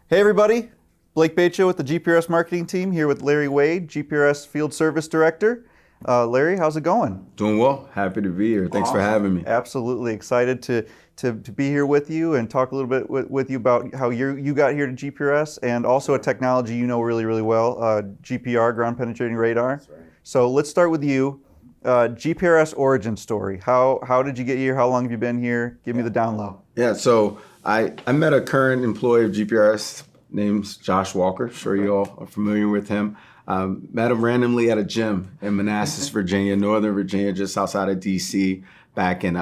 Hey everybody, Blake Bacho with the GPRS marketing team here with Larry Wade, GPRS Field Service Director. Larry, how's it going? Doing well. Happy to be here. Thanks for having me. Absolutely excited to be here with you and talk a little bit with you about how you got here to GPRS and also a technology you know really well, GPR, ground penetrating radar. That's right. So let's start with you. GPRS origin story. How did you get here? How long have you been here? Give me the down low. Yeah, so I met a current employee of GPRS named Josh Walker. Sure you all are familiar with him. Met him randomly at a gym in Manassas, Virginia, Northern Virginia, just outside of DC, back in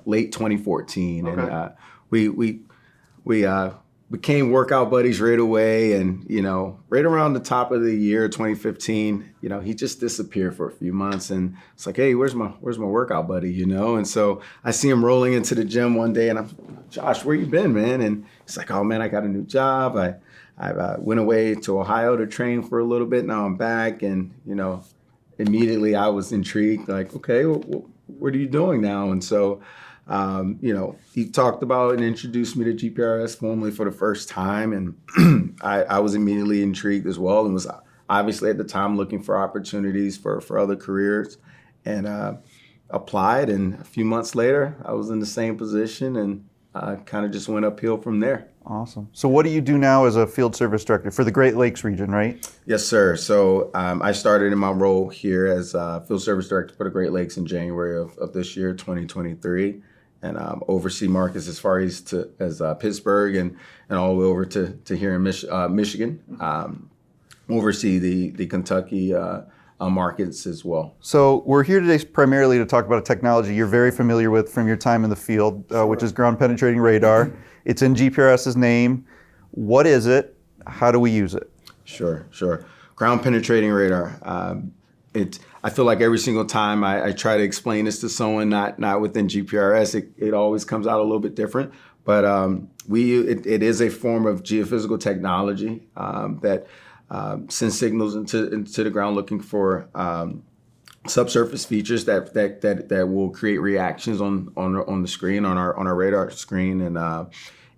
late 2014. Okay. And we became workout buddies right away. And right around the top of the year 2015, he just disappeared for a few months. And it's like, hey, where's my workout buddy? And so I see him rolling into the gym one day, and I'm, Josh, where you been, man? And he's like, oh man, I got a new job. I went away to Ohio to train for a little bit. Now I'm back, and immediately I was intrigued. Like, okay, well, what are you doing now? And so, he talked about and introduced me to GPRS formally for the first time, and I was immediately intrigued as well, and was obviously at the time looking for opportunities for other careers, and applied. And a few months later, I was in the same position, and kind of just went uphill from there. Awesome. So what do you do now as a field service director for the Great Lakes region, right? Yes, sir. So I started in my role here as field service director for the Great Lakes in January of this year, 2023, and oversee markets as far as Pittsburgh and all the way over to here in Michigan. Oversee the Kentucky markets as well. So we're here today primarily to talk about a technology you're very familiar with from your time in the field, which is ground penetrating radar. It's in GPRS's name. What is it? How do we use it? Sure. Ground penetrating radar. I feel like every single time I try to explain this to someone not within GPRS, it always comes out a little bit different. But it is a form of geophysical technology that sends signals into the ground looking for subsurface features that will create reactions on the screen, on our radar screen,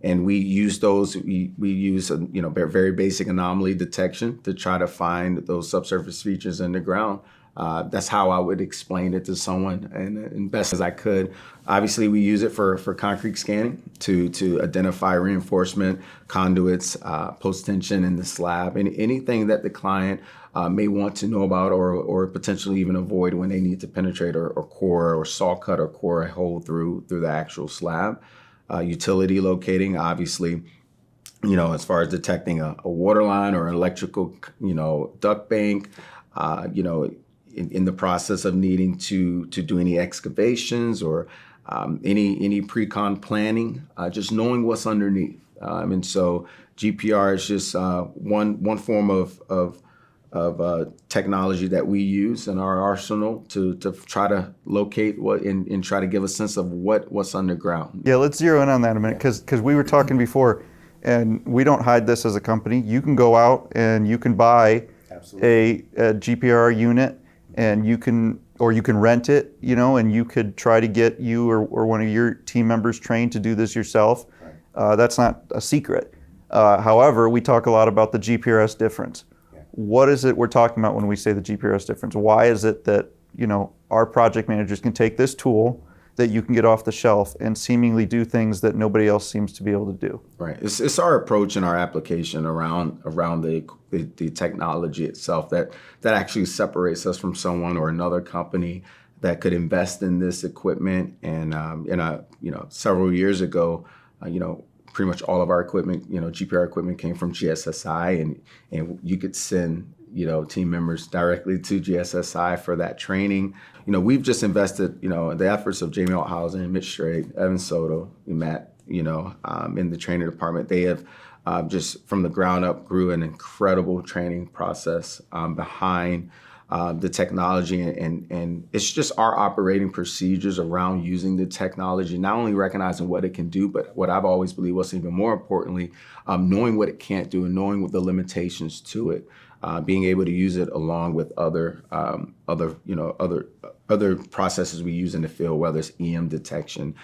and we use those. We use very basic anomaly detection to try to find those subsurface features in the ground. That's how I would explain it to someone, and best as I could. Obviously, we use it for concrete scanning to identify reinforcement, conduits, post tension in the slab, and anything that the client may want to know about or potentially even avoid when they need to penetrate or core or saw cut or core a hole through the actual slab. Utility locating, obviously, as far as detecting a water line or electrical, duct bank, in the process of needing to do any excavations or any pre-con planning, just knowing what's underneath. And so GPR is just one form of technology that we use in our arsenal to try to locate what and try to give a sense of what's underground. Yeah, let's zero in on that a minute, because we were talking before, and we don't hide this as a company. You can go out and you can buy a GPR unit, and you can rent it, and you could try to get you or one of your team members trained to do this yourself. Right. That's not a secret. However, we talk a lot about the GPRS difference. What is it we're talking about when we say the GPRS difference? Why is it that our project managers can take this tool that you can get off the shelf and seemingly do things that nobody else seems to be able to do? Right. It's our approach and our application around the technology itself that actually separates us from someone or another company that could invest in this equipment. And several years ago, pretty much all of our equipment, GPR equipment came from GSSI, and you could send, team members directly to GSSI for that training. We've just invested, the efforts of Jamie Althausen, Mitch Strait, Evan Soto, Matt, in the training department. They have just from the ground up grew an incredible training process behind the technology, and it's just our operating procedures around using the technology, not only recognizing what it can do, but what I've always believed was even more importantly, knowing what it can't do and knowing what the limitations to it, being able to use it along with other processes we use in the field, whether it's EM detection,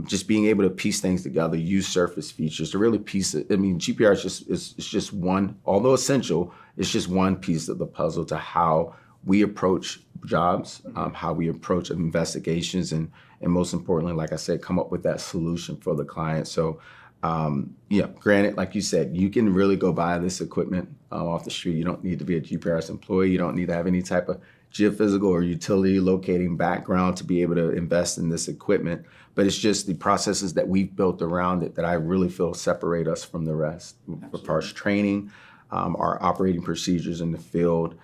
just being able to piece things together, use surface features to really piece it. I mean, GPR is just one, although essential, it's just one piece of the puzzle to how we approach jobs, how we approach investigations, and most importantly, like I said, come up with that solution for the client. So, granted, like you said, you can really go buy this equipment off the street. You don't need to be a GPRS employee. You don't need to have any type of geophysical or utility locating background to be able to invest in this equipment. But it's just the processes that we've built around it that I really feel separate us from the rest. As far as training, our operating procedures in the field,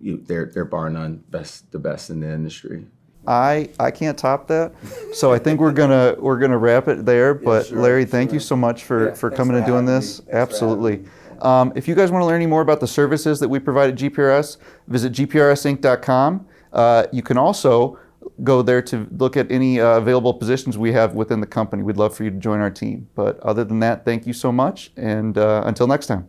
they're bar none the best in the industry. I can't top that, so I think we're gonna wrap it there. But sure, Larry, thank you so much for coming and doing this. Absolutely. If you guys want to learn any more about the services that we provide at GPRS, visit gprsinc.com. You can also go there to look at any available positions we have within the company. We'd love for you to join our team. But other than that, thank you so much, and until next time.